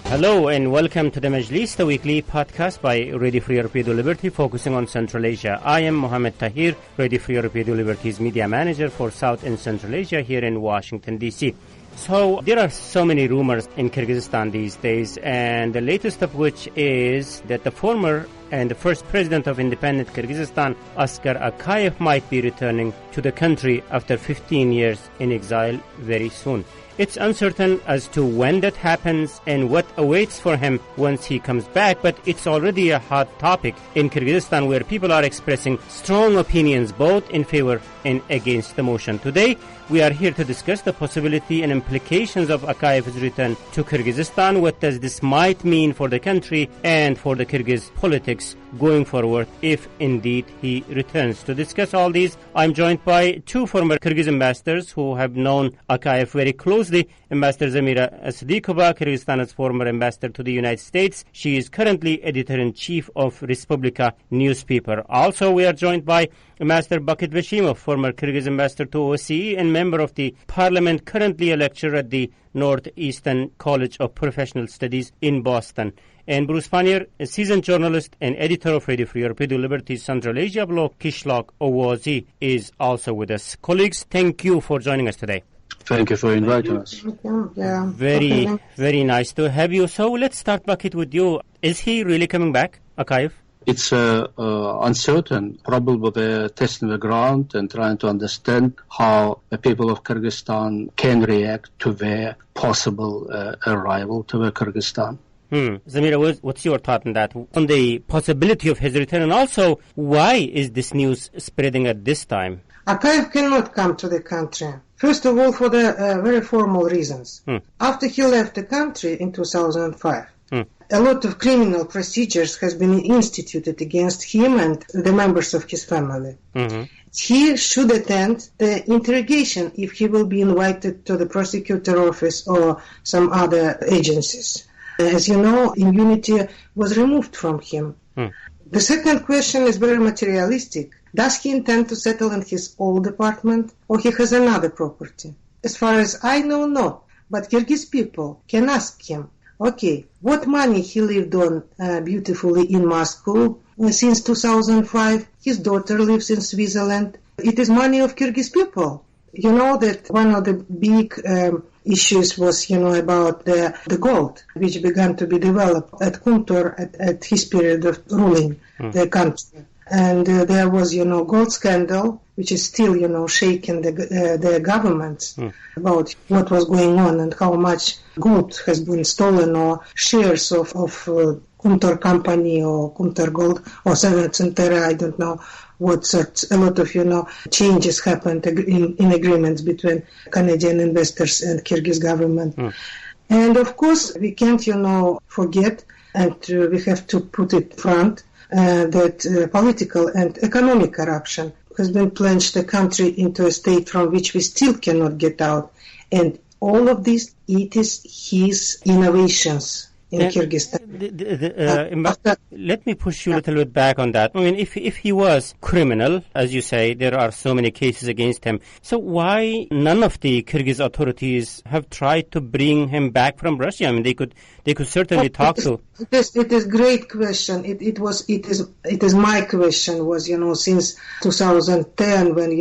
Hello and welcome to the Majlis, the weekly podcast by Radio Free Europe Radio Liberty focusing on Central Asia. I am Mohammed Tahir, Radio Free Europe Radio Liberty's media manager for South and Central Asia here in Washington, D.C. So there are so many rumors in Kyrgyzstan these days, and the latest of which is that the former and the first president of independent Kyrgyzstan, Askar Akaev, might be returning to the country after 15 years in exile very soon. It's uncertain as to when that happens and what awaits for him once he comes back, but it's already a hot topic in Kyrgyzstan where people are expressing strong opinions both in favor and against the motion. Today, we are here to discuss the possibility and implications of Akaev's return to Kyrgyzstan. What does this might mean for the country and for the Kyrgyz politics going forward if indeed he returns? To discuss all these, I'm joined by two former Kyrgyz ambassadors who have known Akaev very closely. Ambassador Zamira Assadikova, Kyrgyzstan's former ambassador to the United States. She is currently editor-in-chief of Respublika newspaper. Also, we are joined by Ambassador Bakit Bashimov, former Kyrgyz ambassador to OSCE and member of the parliament, currently a lecturer at the Northeastern College of Professional Studies in Boston. And Bruce Pannier, a seasoned journalist and editor of Radio Free Europe Radio Liberty's Central Asia blog, Kishlok Owazi, is also with us. Colleagues, thank you for joining us today. Thank you for inviting us. Yeah. Very nice to have you. So let's start, Bakit, with you. Is he really coming back, Akaev? It's uncertain. Probably they're testing the ground and trying to understand how the people of Kyrgyzstan can react to their possible arrival to the Kyrgyzstan. Zamira, what's your thought on that? On the possibility of his return, and also why is this news spreading at this time? Akaev cannot come to the country. First of all, for the very formal reasons. After he left the country in 2005, a lot of criminal procedures has been instituted against him and the members of his family. He should attend the interrogation if he will be invited to the prosecutor office or some other agencies. As you know, immunity was removed from him. The second question is very materialistic. Does he intend to settle in his old apartment or he has another property? As far as I know, no. But Kyrgyz people can ask him, okay, what money he lived on beautifully in Moscow since 2005? His daughter lives in Switzerland. It is money of Kyrgyz people. You know that one of the big issues was, about the gold, which began to be developed at Kuntur at his period of ruling the country. And there was, gold scandal, which is still, shaking the governments about what was going on and how much gold has been stolen or shares of Kuntur company or Kuntur gold or Centera, I don't know what sort. A lot of, changes happened in agreements between Canadian investors and Kyrgyz government. And of course, we can't, forget, and we have to put it front, that political and economic corruption has been plunged the country into a state from which we still cannot get out. And all of this, it is his innovations in Kyrgyzstan. Let me push you a little bit back on that. I mean, if he was criminal, as you say, there are so many cases against him. So why none of the Kyrgyz authorities have tried to bring him back from Russia? I mean, they could certainly talk to. It is great question. It is my question was, since 2010 when,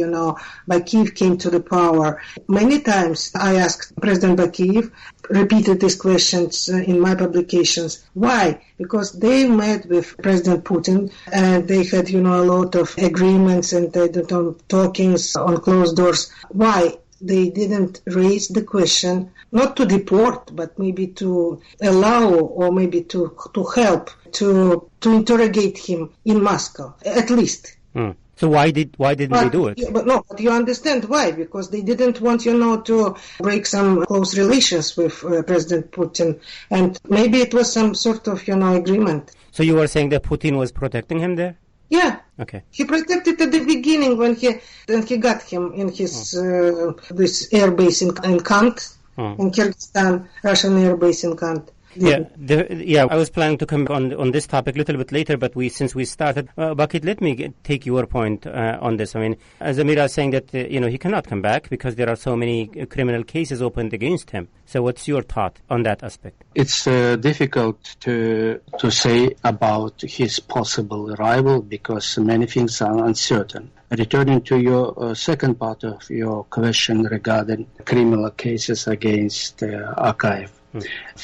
Bakiev came to the power. Many times I asked President Bakiev, repeated these questions in my publications. Why? Because they met with President Putin and they had, a lot of agreements and talkings on closed doors. Why? They didn't raise the question, not to deport, but maybe to allow or maybe to help to interrogate him in Moscow, at least. So why didn't they do it? But you understand why? Because they didn't want, to break some close relations with President Putin, and maybe it was some sort of, agreement. So you were saying that Putin was protecting him there? Yeah. Okay. He protected at the beginning when he got him in his this airbase in Kant, in Kyrgyzstan, Russian airbase in Kant. I was planning to come on this topic a little bit later, but since we started, Bakit, let me take your point on this. I mean, Zamira is saying that he cannot come back because there are so many criminal cases opened against him. So, what's your thought on that aspect? It's difficult to say about his possible arrival because many things are uncertain. Returning to your second part of your question regarding criminal cases against Akaev.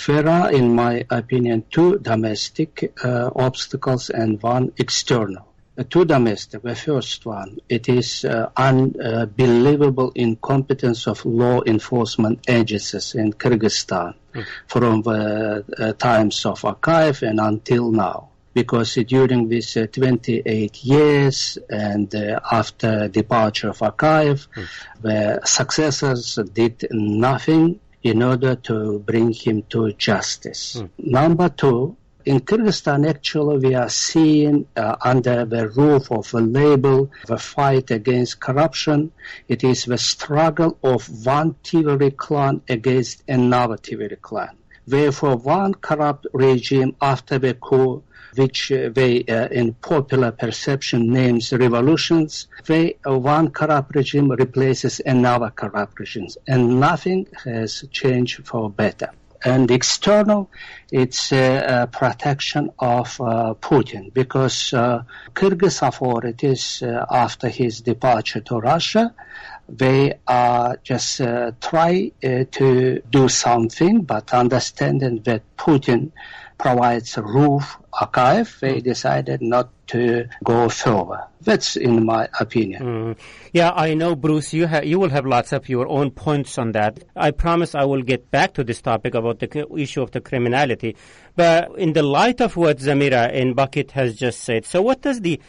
There are, in my opinion, two domestic obstacles and one external. Two domestic. The first one, it is unbelievable incompetence of law enforcement agencies in Kyrgyzstan from the times of Akaev and until now. Because during these 28 years and after departure of Akaev, the successors did nothing in order to bring him to justice. Number two, in Kyrgyzstan, actually, we are seeing under the roof of a label, the fight against corruption. It is the struggle of one Tiveri clan against another Tiveri clan. Therefore, one corrupt regime after the coup, which they, in popular perception, names revolutions, one corrupt regime replaces another corrupt regime, and nothing has changed for better. And external, it's protection of Putin, because Kyrgyz authorities, after his departure to Russia, they are just try to do something, but understanding that Putin provides a roof, Akaev, they decided not to go further. That's in my opinion. Yeah, I know, Bruce, you will have lots of your own points on that. I promise I will get back to this topic about the issue of the criminality. But in the light of what Zamira and Bakit has just said, so what does the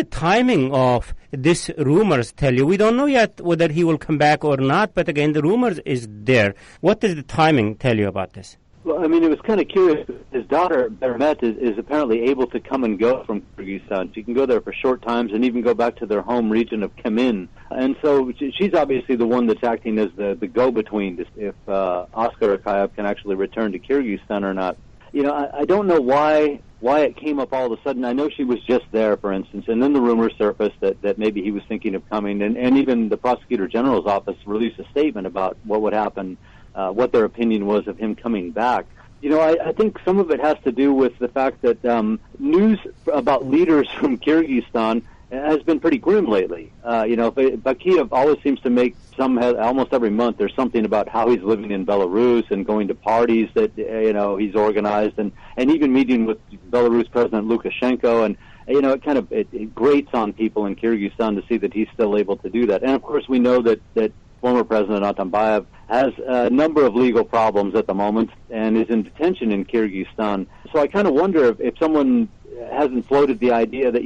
timing of this rumors tell you? We don't know yet whether he will come back or not, but again, the rumors is there. What does the timing tell you about this? Well, I mean, it was kind of curious. His daughter, Bermet, is apparently able to come and go from Kyrgyzstan. She can go there for short times and even go back to their home region of Kamin. And so she's obviously the one that's acting as the go-between if Askar Akaev can actually return to Kyrgyzstan or not. I don't know why it came up all of a sudden. I know she was just there, for instance, and then the rumor surfaced that maybe he was thinking of coming, and even the Prosecutor General's office released a statement about what would happen, what their opinion was of him coming back. I think some of it has to do with the fact that news about leaders from Kyrgyzstan has been pretty grim lately. Bakiev always seems to make almost every month there's something about how he's living in Belarus and going to parties that, he's organized and even meeting with Belarus President Lukashenko. And, it grates on people in Kyrgyzstan to see that he's still able to do that. And, of course, we know that former President Atambayev has a number of legal problems at the moment and is in detention in Kyrgyzstan. So I kind of wonder if someone hasn't floated the idea that,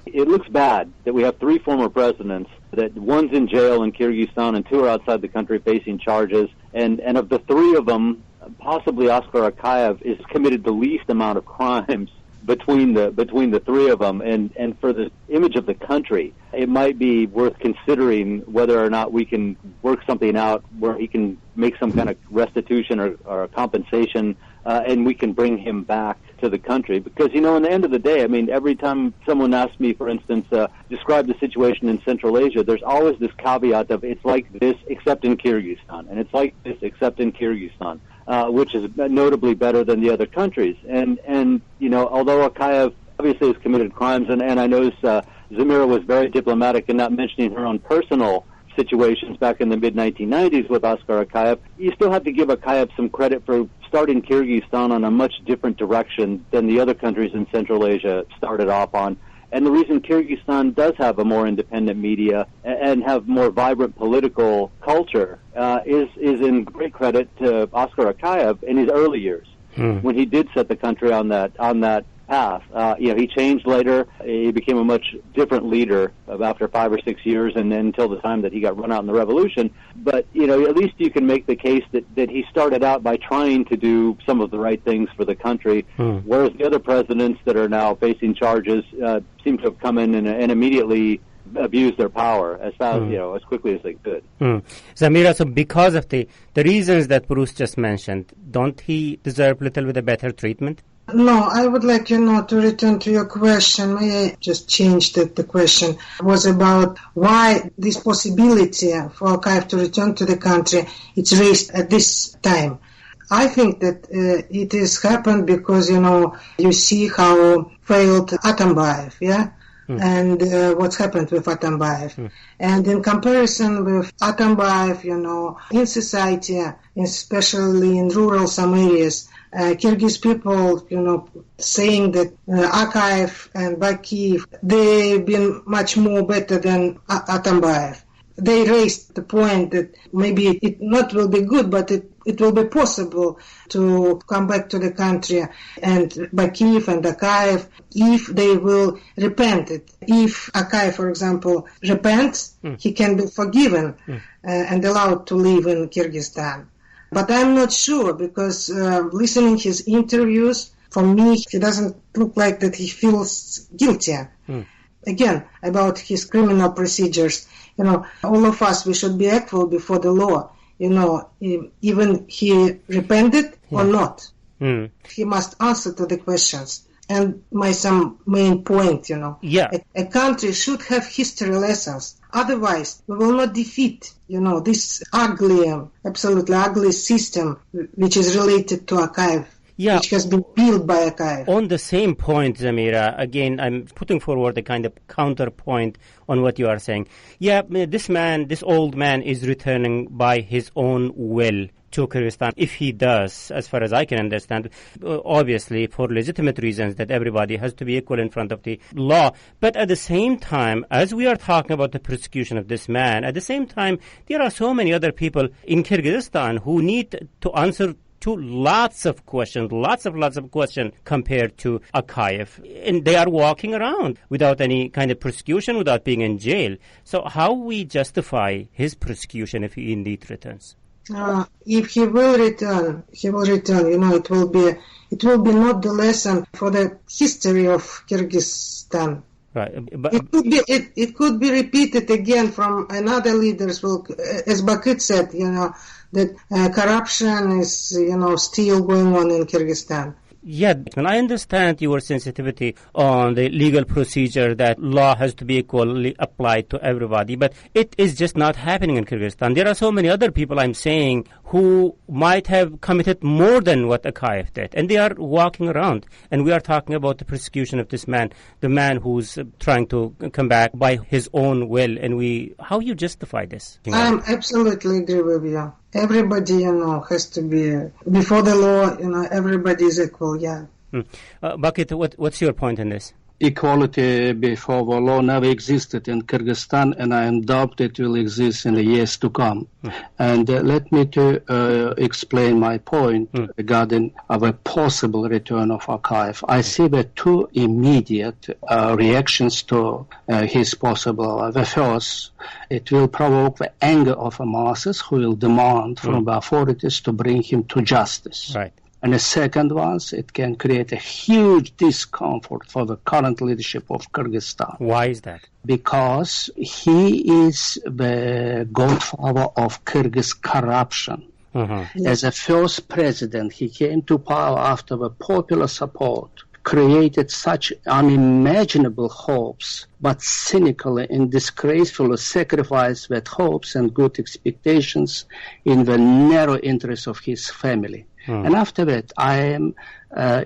it looks bad that we have three former presidents, that one's in jail in Kyrgyzstan and two are outside the country facing charges. And of the three of them, possibly Askar Akaev is committed the least amount of crimes between the three of them, and for the image of the country, it might be worth considering whether or not we can work something out where he can make some kind of restitution or compensation, and we can bring him back to the country. Because, in the end of the day, I mean, every time someone asks me, for instance, describe the situation in Central Asia, there's always this caveat of it's like this except in Kyrgyzstan, and it's like this except in Kyrgyzstan. Which is notably better than the other countries. And although Akaev obviously has committed crimes, and I know Zamira was very diplomatic in not mentioning her own personal situations back in the mid-1990s with Askar Akaev, you still have to give Akaev some credit for starting Kyrgyzstan on a much different direction than the other countries in Central Asia started off on. And the reason Kyrgyzstan does have a more independent media and have more vibrant political culture is in great credit to Askar Akaev in his early years, when he did set the country on that path. He changed later. He became a much different leader after 5 or 6 years, and then until the time that he got run out in the revolution. But at least you can make the case that he started out by trying to do some of the right things for the country, whereas the other presidents that are now facing charges seem to have come in and immediately abuse their power as fast, as quickly as they could. Zamira, so because of the reasons that Bruce just mentioned, don't he deserve a little bit of better treatment? No, I would like, to return to your question. May I just change the question? It was about why this possibility for Akaev to return to the country is raised at this time. I think that it has happened because, you see how failed Atambayev, and what's happened with Atambayev. And in comparison with Atambayev, in society, especially in rural some areas, Kyrgyz people, saying that Akaev and Bakiyev, they've been much more better than Atambayev. They raised the point that maybe it not will be good, but it will be possible to come back to the country, and Bakiyev and Akaev, if they will repent it. If Akaev, for example, repents, he can be forgiven and allowed to live in Kyrgyzstan. But I'm not sure, because listening his interviews, for me, he doesn't look like that he feels guilty. Again, about his criminal procedures, all of us, we should be equal before the law. Even he repented or not, he must answer to the questions. And some main point, a country should have history lessons. Otherwise, we will not defeat, this ugly, absolutely ugly system which is related to Akaev. Which has been built by Akaev. On the same point, Zamira, again, I'm putting forward a kind of counterpoint on what you are saying. This old man is returning by his own will to Kyrgyzstan. If he does, as far as I can understand, obviously for legitimate reasons that everybody has to be equal in front of the law. But at the same time, as we are talking about the persecution of this man, at the same time, there are so many other people in Kyrgyzstan who need to answer to lots of questions compared to Akaev. And they are walking around without any kind of persecution, without being in jail. So how we justify his persecution if he indeed returns? If he will return, it will be not the lesson for the history of Kyrgyzstan. Right, but it could be repeated again from another leaders. As Bakit said, that corruption is, still going on in Kyrgyzstan. Yeah, and I understand your sensitivity on the legal procedure that law has to be equally applied to everybody, but it is just not happening in Kyrgyzstan. There are so many other people, I'm saying, who might have committed more than what Akaev did, and they are walking around. And we are talking about the persecution of this man, the man who's trying to come back by his own will, and how you justify this? I absolutely agree with you. Everybody, has to be before the law. Everybody is equal. Bakit, what's your point in this? Equality before the law never existed in Kyrgyzstan, and I doubt it will exist in the years to come. And let me to explain my point regarding a possible return of Akaev. I see the two immediate reactions to his possible. The first, it will provoke the anger of the masses who will demand from the authorities to bring him to justice. Right. And the second one, it can create a huge discomfort for the current leadership of Kyrgyzstan. Why is that? Because he is the godfather of Kyrgyz corruption. As a first president, he came to power after the popular support created such unimaginable hopes, but cynically and disgracefully sacrificed that hopes and good expectations in the narrow interests of his family. And after that, I am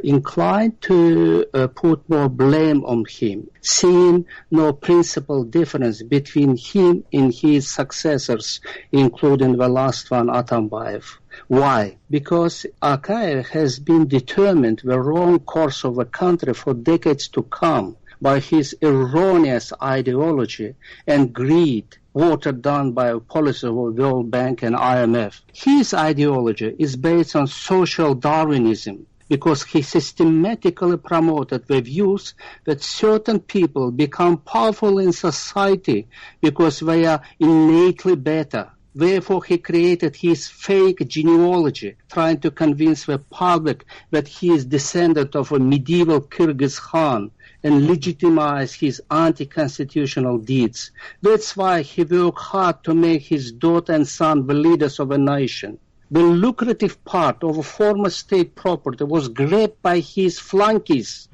inclined to put more blame on him, seeing no principal difference between him and his successors, including the last one, Atambayev. Why? Because Akaev has been determined the wrong course of the country for decades to come by his erroneous ideology and greed, watered down by a policy of the World Bank and IMF. His ideology is based on social Darwinism because he systematically promoted the views that certain people become powerful in society because they are innately better. Therefore, he created his fake genealogy, trying to convince the public that he is descendant of a medieval Kyrgyz Khan and legitimize his anti-constitutional deeds. That's why he worked hard to make his daughter and son the leaders of a nation. The lucrative part of a former state property was grabbed by his flunkies,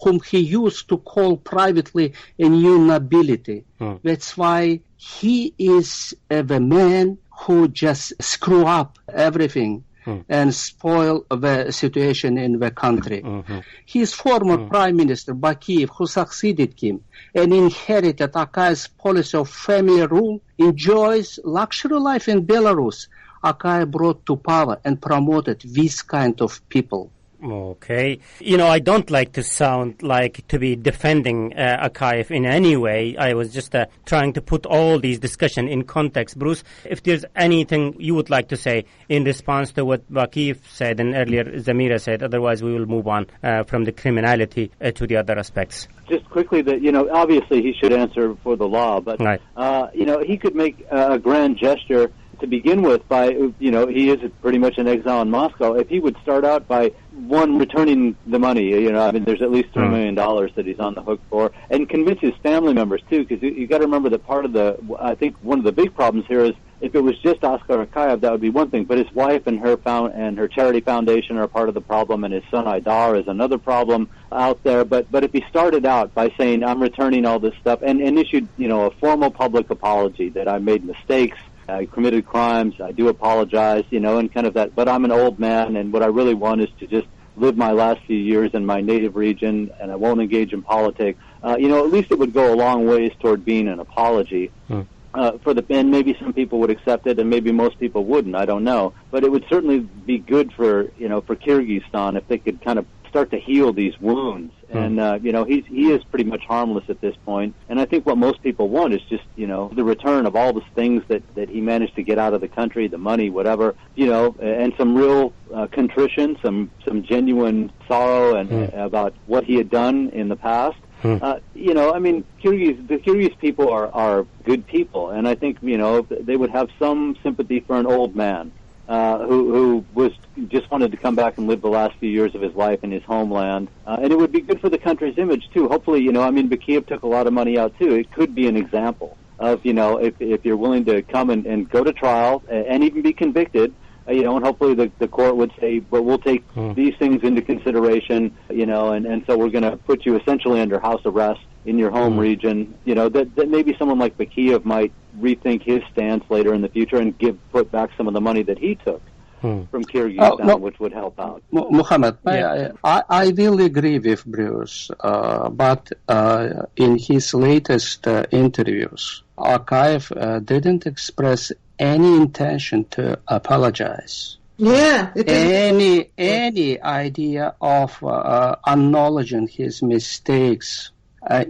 whom he used to call privately a new nobility. That's why he is the man who just screw up everything and spoil the situation in the country. His former Prime Minister, Akaev, who succeeded him and inherited Akaev's policy of family rule, enjoys luxury life in Belarus. Akaev brought to power and promoted this kind of people. Okay. I don't like to sound like to be defending Akaev in any way. I was just trying to put all these discussion in context. Bruce, if there's anything you would like to say in response to what Akaev said and earlier Zamira said, otherwise we will move on from the criminality to the other aspects. Just quickly, that obviously he should answer for the law, but right. He could make a grand gesture to begin with by, he is pretty much in exile in Moscow. If he would start out by, one, returning the money, there's at least $3 million that he's on the hook for, and convince his family members, too, because you got to remember that I think one of the big problems here is if it was just Askar Akaev, that would be one thing, but his wife and her charity foundation are part of the problem, and his son Aidar is another problem out there. But if he started out by saying, I'm returning all this stuff, and issued, a formal public apology that I made mistakes, I committed crimes, I do apologize, and kind of that, but I'm an old man, and what I really want is to just live my last few years in my native region, and I won't engage in politics. At least it would go a long ways toward being an apology. And maybe some people would accept it, and maybe most people wouldn't, I don't know. But it would certainly be good for Kyrgyzstan if they could kind of start to heal these wounds. And, he is pretty much harmless at this point. And I think what most people want is just, the return of all the things that he managed to get out of the country, the money, whatever, and some real contrition, some genuine sorrow and about what he had done in the past. The Kyrgyz people are good people, and I think, they would have some sympathy for an old man who just wanted to come back and live the last few years of his life in his homeland. And it would be good for the country's image, too. Hopefully, Akaev took a lot of money out, too. It could be an example of, if you're willing to come and go to trial and even be convicted, and hopefully the court would say, well, we'll take these things into consideration, and so we're going to put you essentially under house arrest in your home region, that maybe someone like Akaev might rethink his stance later in the future and put back some of the money that he took from Kyrgyzstan, which would help out. Mohammed, I will agree with Bruce, but in his latest interviews, Akaev didn't express any intention to apologize. Yeah, any idea of acknowledging his mistakes.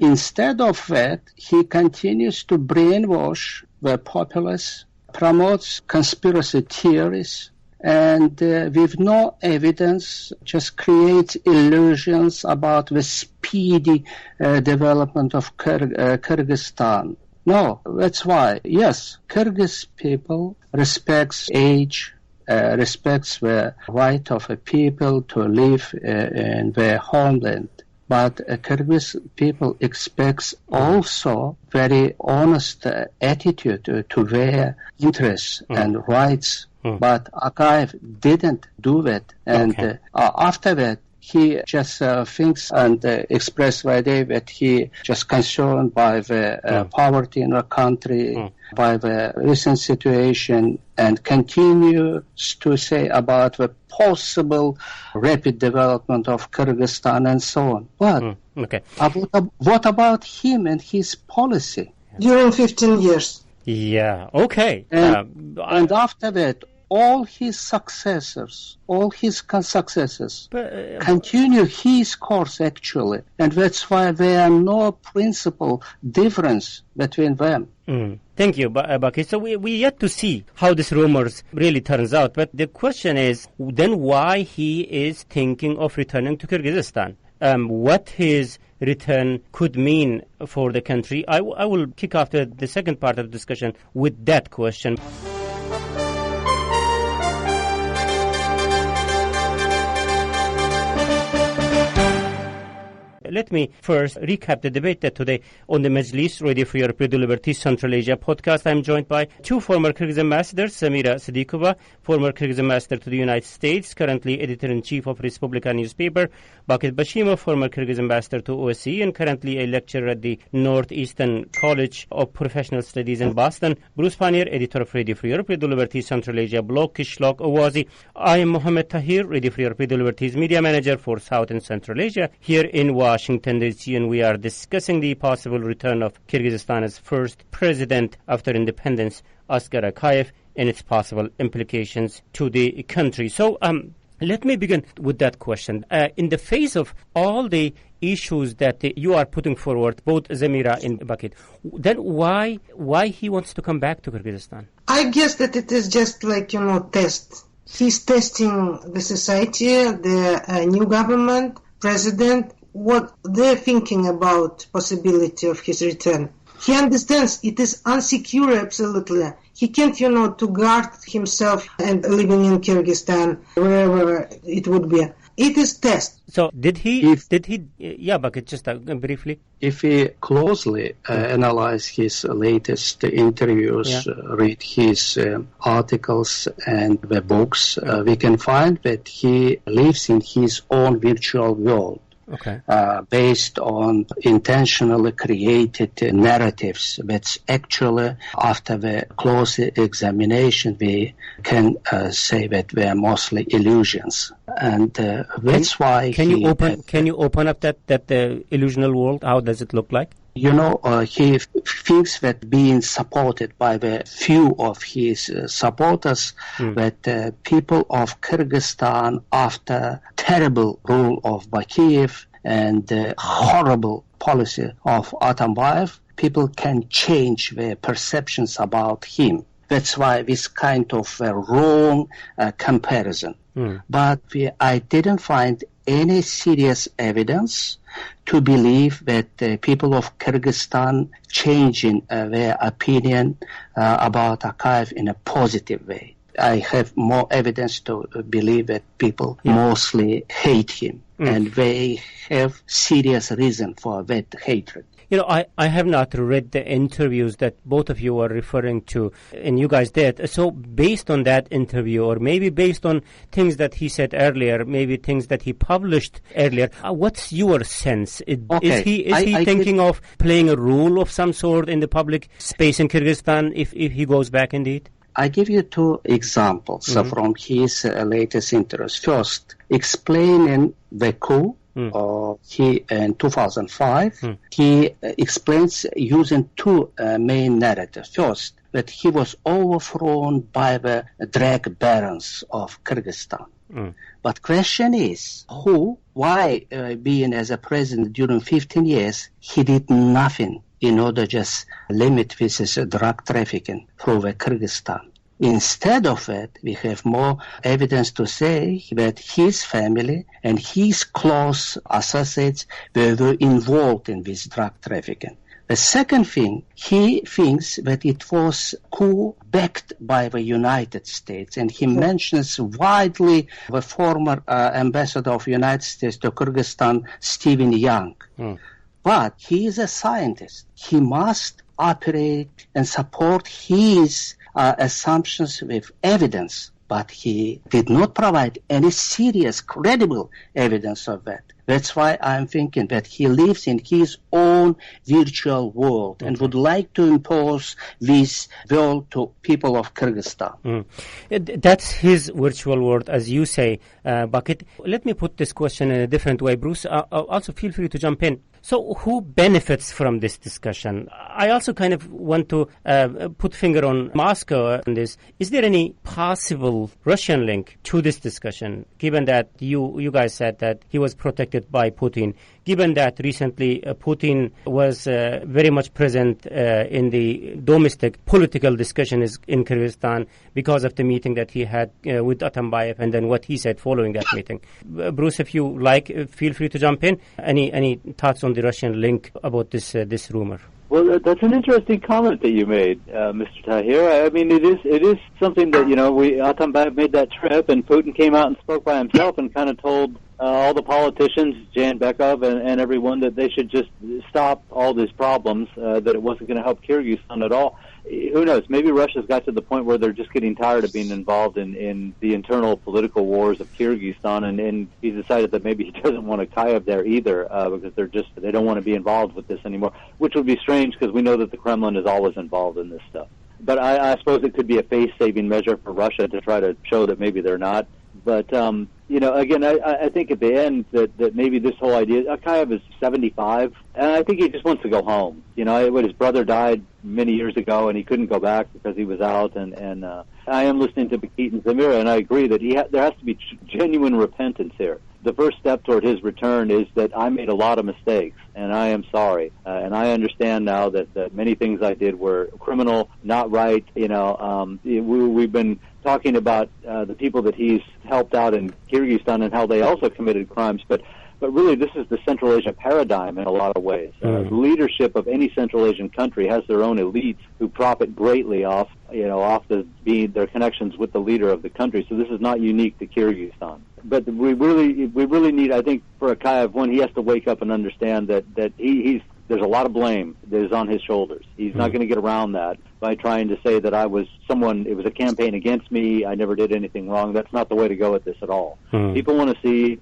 Instead of that, he continues to brainwash the populace, promotes conspiracy theories, and with no evidence, just creates illusions about the speedy development of Kyrgyzstan. No, that's why, yes, Kyrgyz people respects age, respects the right of a people to live in their homeland. But Kyrgyz people expects also very honest attitude to their interests and rights. But Akaev didn't do that. And after that, he just thinks and expressed the idea that he just concerned by the poverty in the country, by the recent situation, and continues to say about the possible rapid development of Kyrgyzstan and so on. But what about him and his policy? During 15 years. Yeah, okay. And after that, all his successors continue his course, actually. And that's why there are no principal difference between them. Thank you, Baki. So we yet to see how this rumors really turns out. But the question is, then why he is thinking of returning to Kyrgyzstan? What his return could mean for the country? I will kick off the second part of the discussion with that question. let me first recap the debate that today on the Majlis, Radio Free Europe, Radio Liberty, Central Asia podcast. I'm joined by two former Kyrgyz ambassadors, Samira Sidikova, former Kyrgyz ambassador to the United States, currently editor-in-chief of Respublika newspaper, Bakit Bashimov, former Kyrgyz ambassador to OSCE and currently a lecturer at the Northeastern College of Professional Studies in Boston, Bruce Pannier, editor of Radio Free Europe, Radio Liberty, Central Asia blog, Kishlok Awazi. I am Mohammed Tahir, Radio Free Europe, Radio Liberty's media manager for South and Central Asia here in Washington, D.C., and we are discussing the possible return of Kyrgyzstan as first president after independence, Askar Akaev, and its possible implications to the country. So, let me begin with that question. In the face of all the issues that you are putting forward, both Zamira and Bakit, then why he wants to come back to Kyrgyzstan? I guess that it is just test. He's testing the society, the new government, president, what they're thinking about possibility of his return. He understands it is unsecure, absolutely. He can't, to guard himself and living in Kyrgyzstan, wherever it would be. It is test. So Bakit, just briefly. If we closely analyze his latest interviews, read his articles and the books, we can find that he lives in his own virtual world. Okay. Based on intentionally created narratives, that's actually, after the close examination, we can say that they are mostly illusions, and that's why. Can you open up that illusional world? How does it look like? He thinks that being supported by the few of his supporters, that people of Kyrgyzstan, after terrible rule of Bakiev and horrible policy of Atambayev, people can change their perceptions about him. That's why this kind of wrong comparison. But I didn't find any serious evidence to believe that the people of Kyrgyzstan changing their opinion about Akaev in a positive way. I have more evidence to believe that people mostly hate him, and they have serious reason for that hatred. I have not read the interviews that both of you are referring to, and you guys did. So based on that interview, or maybe based on things that he said earlier, maybe things that he published earlier, what's your sense? Is he thinking of playing a role of some sort in the public space in Kyrgyzstan if he goes back indeed? I give you two examples from his latest interviews. First, explaining the coup. He in 2005, he explains using two main narratives. First, that he was overthrown by the drug barons of Kyrgyzstan. But question is, why being as a president during 15 years, he did nothing in order just limit this drug trafficking through the Kyrgyzstan. Instead of that, we have more evidence to say that his family and his close associates were involved in this drug trafficking. The second thing, he thinks that it was coup backed by the United States, and he mentions widely the former ambassador of the United States to Kyrgyzstan, Stephen Young. But he is a scientist. He must operate and support his assumptions with evidence, but he did not provide any serious, credible evidence of that. That's why I'm thinking that he lives in his own virtual world and would like to impose this world to people of Kyrgyzstan. That's his virtual world, as you say, Bakit. Let me put this question in a different way. Bruce, also feel free to jump in. So who benefits from this discussion? I also kind of want to put finger on Moscow on this. Is there any possible Russian link to this discussion, given that you guys said that he was protected by Putin, given that recently Putin was very much present in the domestic political discussions in Kyrgyzstan because of the meeting that he had with Atambayev and then what he said following that meeting. Bruce, if you like, feel free to jump in. Any thoughts on the Russian link about this rumor? Well, that's an interesting comment that you made, Mr. Tahir. I mean, it is something that, Atambayev made that trip, and Putin came out and spoke by himself and kind of told all the politicians, Jan Bekov and everyone, that they should just stop all these problems, that it wasn't going to help Kyrgyzstan at all. Who knows? Maybe Russia's got to the point where they're just getting tired of being involved in the internal political wars of Kyrgyzstan, and he's decided that maybe he doesn't want Akaev there either, because they don't want to be involved with this anymore, which would be strange because we know that the Kremlin is always involved in this stuff. But I suppose it could be a face-saving measure for Russia to try to show that maybe they're not. But, again, I think at the end that maybe this whole idea, Akaev is 75, and I think he just wants to go home. His brother died many years ago, and he couldn't go back because he was out, and I am listening to Bakit and Zamira, and I agree that there has to be genuine repentance here. The first step toward his return is that I made a lot of mistakes, and I am sorry. And I understand now that many things I did were criminal, not right. We've been talking about the people that he's helped out in Kyrgyzstan and how they also committed crimes, but really this is the Central Asia paradigm in a lot of ways. The leadership of any Central Asian country has their own elites who profit greatly off their connections with the leader of the country. So this is not unique to Kyrgyzstan. But we really need, I think, for Akaev, he has to wake up and understand that there's a lot of blame that is on his shoulders. He's not going to get around that by trying to say that it was a campaign against me, I never did anything wrong. That's not the way to go with this at all. People want to see,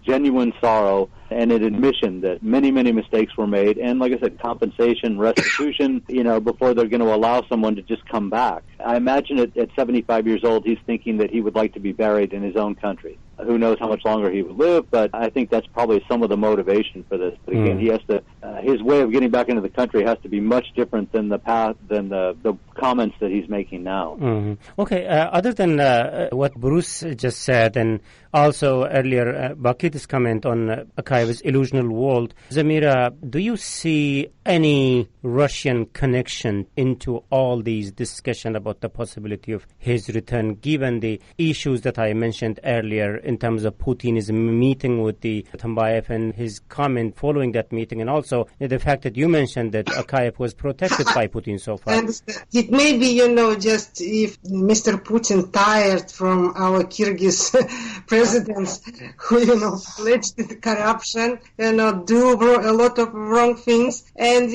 genuine sorrow and an admission that many, many mistakes were made, and like I said, compensation, restitution, before they're going to allow someone to just come back. I imagine at 75 years old, he's thinking that he would like to be buried in his own country. Who knows how much longer he would live, but I think that's probably some of the motivation for this. But again, he has to, his way of getting back into the country has to be much different than the comments that he's making now. Okay, other than what Bruce just said, and also earlier Bakit's comment on Akaev's illusional world, Zamira, do you see any Russian connection into all these discussion about the possibility of his return, given the issues that I mentioned earlier in terms of Putin's meeting with the Atambayev and his comment following that meeting, and also the fact that you mentioned that Akaev was protected by Putin so far? And it may be, just if Mr. Putin tired from our Kyrgyz presidents who, alleged corruption, do a lot of wrong things, and,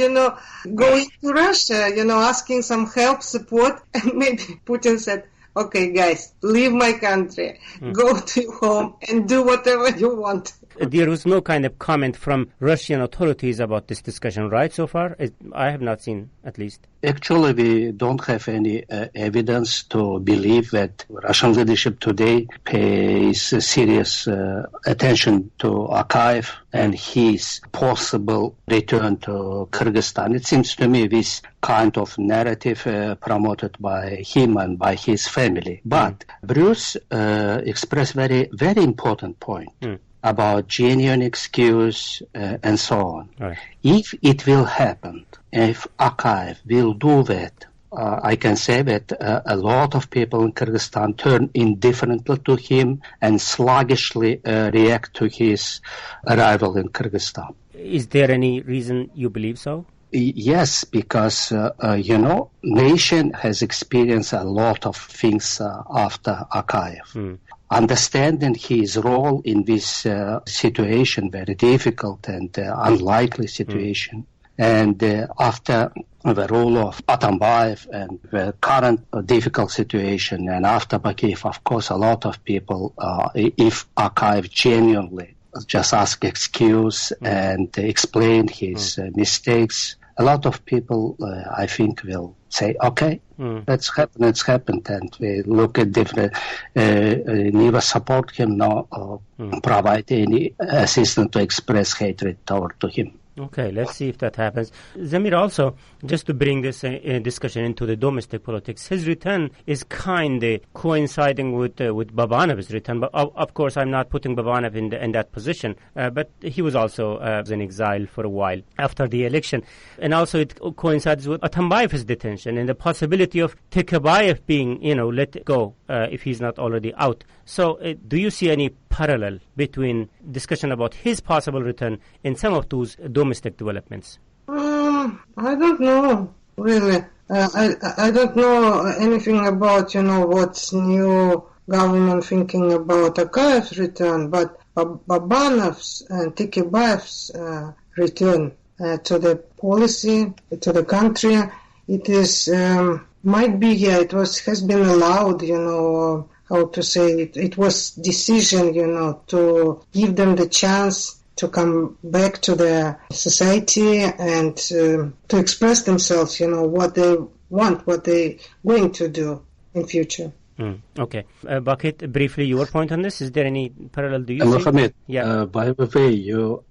going to Russia, asking some help, support, and maybe Putin said, okay, guys, leave my country, go to your home, and do whatever you want. There was no kind of comment from Russian authorities about this discussion, right, so far? I have not seen, at least. Actually, we don't have any evidence to believe that Russian leadership today pays serious attention to Akaev and his possible return to Kyrgyzstan. It seems to me this kind of narrative promoted by him and by his family. But Bruce expressed very, very important point. About genuine excuse and so on. Right. If it will happen, if Akaev will do that, I can say that a lot of people in Kyrgyzstan turn indifferently to him and sluggishly react to his arrival in Kyrgyzstan. Is there any reason you believe so? Yes, because, nation has experienced a lot of things after Akaev. Understanding his role in this situation, very difficult and unlikely situation, and after the role of Atambayev and the current difficult situation, and after Bakiev, of course, a lot of people, if Akaev genuinely just ask excuse and explain his mistakes, a lot of people, I think, will say, okay, it's happened, and we look at different, neither support him nor provide any assistance to express hatred toward to him. Okay, let's see if that happens. Zamir, also, just to bring this discussion into the domestic politics, his return is kind of coinciding with Babanov's return. But of course, I'm not putting Babanov in that position. But he was also in exile for a while after the election. And also it coincides with Atambayev's detention and the possibility of Tekabayev being, let go if he's not already out. So do you see any parallel between discussion about his possible return and some of those domestic developments? I don't know, really. I don't know anything about, what's new government thinking about Akaev's return, but Babanov's and Tikibaev's return to the policy, to the country, it is, might be, it has been allowed, how to say, it was decision, to give them the chance to come back to the society and to express themselves, what they want, what they're going to do in future. Okay. Bakit, briefly, your point on this? Is there any parallel? Do you see? Mohammed, Yeah. by the way, you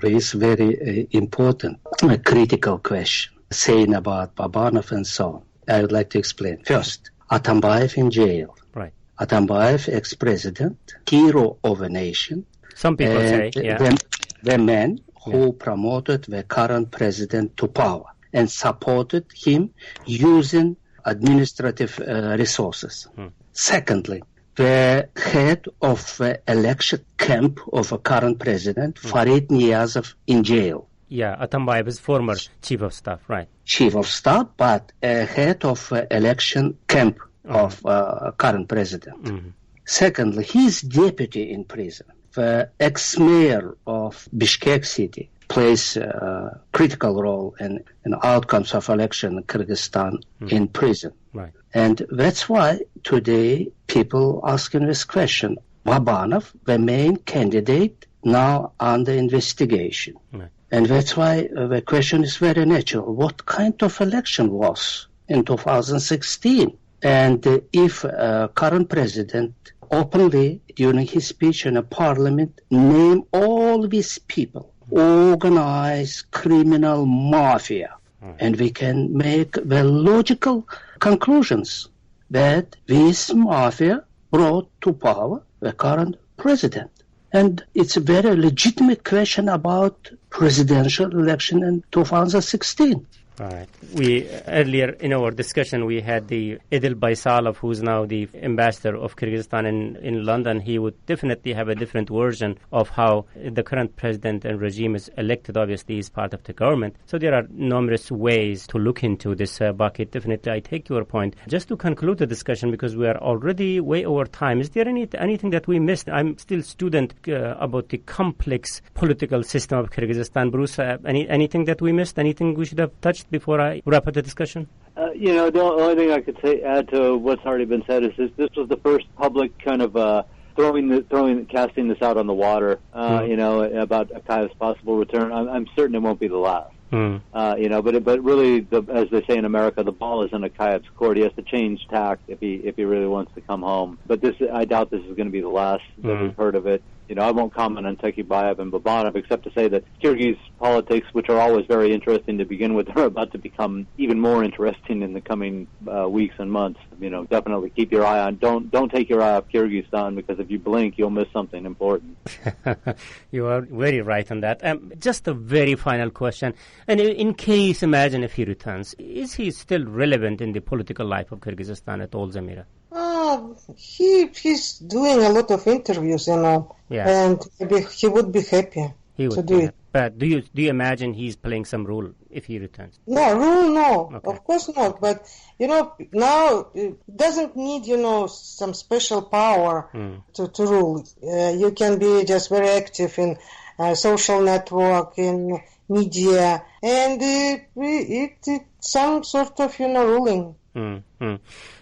raise very important, critical question, saying about Babanov and so on. I would like to explain. First, Atambayev in jail. Right. Atambayev, ex-president, hero of a nation. Some people say, yeah. The man who promoted the current president to power and supported him using administrative resources. Secondly, the head of the election camp of a current president, Farid Niyazov, in jail. Yeah, Atambayev is former chief of staff, right. Chief of staff, but head of election camp of current president. Secondly, his deputy in prison. The ex-mayor of Bishkek city plays a critical role in outcomes of election in Kyrgyzstan in prison. Right. And that's why today people asking this question. Babanov, the main candidate, now under investigation. Right. And that's why the question is very natural. What kind of election was in 2016? And if current president openly, during his speech in a parliament, name all these people, organized criminal mafia, and we can make the logical conclusions that this mafia brought to power the current president. And it's a very legitimate question about presidential election in 2016. All right. We earlier in our discussion we had the Idil Baisalov, who's now the ambassador of Kyrgyzstan in London. He would definitely have a different version of how the current president and regime is elected. Obviously, he's part of the government. So there are numerous ways to look into this bucket. Definitely, I take your point. Just to conclude the discussion, because we are already way over time, is there anything that we missed? I'm still student about the complex political system of Kyrgyzstan. Bruce, anything that we missed? Anything we should have touched before I wrap up the discussion? The only thing I could add to what's already been said is this was the first public kind of casting this out on the water, about Akaev's possible return. I'm certain it won't be the last. But really, as they say in America, the ball is in Akaev's court. He has to change tack if he really wants to come home. But I doubt this is going to be the last that we've heard of it. I won't comment on Tekibayev and Babanov except to say that Kyrgyz politics, which are always very interesting to begin with, are about to become even more interesting in the coming weeks and months. Definitely keep your eye on. Don't take your eye off Kyrgyzstan, because if you blink, you'll miss something important. You are very right on that. Just a very final question. And in case, imagine if he returns, is he still relevant in the political life of Kyrgyzstan at all, Zamira? He's doing a lot of interviews, and maybe he would be happy to do it. But do you imagine he's playing some role if he returns? No, Okay. Of course not. But, now it doesn't need, some special power to rule. You can be just very active in social network, in media, and it's some sort of, ruling.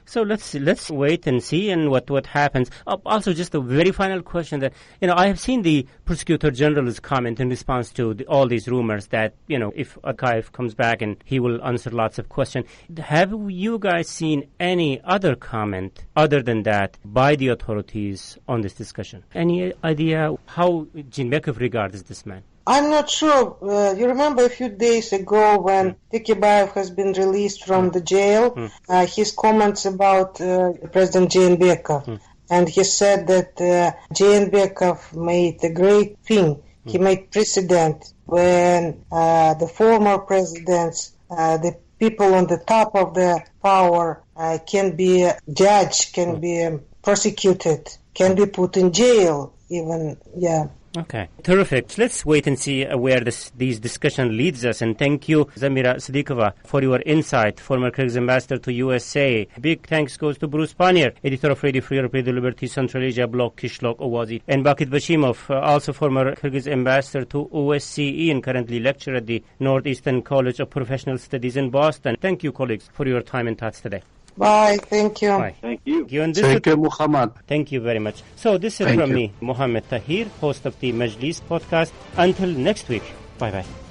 So let's wait and see and what happens. Also, just a very final question that, I have seen the Prosecutor General's comment in response to all these rumors that, if Akaev comes back and he will answer lots of questions. Have you guys seen any other comment other than that by the authorities on this discussion? Any idea how Jeenbekov regards this man? I'm not sure. You remember a few days ago when Tekibayev has been released from the jail, his comments about President Jeenbekov. And he said that Jeenbekov made a great thing. He made precedent when the former presidents, the people on the top of the power can be judged, can be prosecuted, can be put in jail even, Okay, terrific. Let's wait and see where these discussion leads us. And thank you, Zamira Sidikova, for your insight, former Kyrgyz ambassador to USA. Big thanks goes to Bruce Pannier, editor of Radio Free Europe, Radio Liberty, Central Asia blog, Kishlok Owazi, and Bakit Bashimov, also former Kyrgyz ambassador to OSCE and currently lecturer at the Northeastern College of Professional Studies in Boston. Thank you, colleagues, for your time and thoughts today. Bye. Thank you. Bye. Thank you. Thank you, Muhammad. Thank you very much. So this is from me, Mohammed Tahir, host of the Majlis podcast. Until next week. Bye-bye.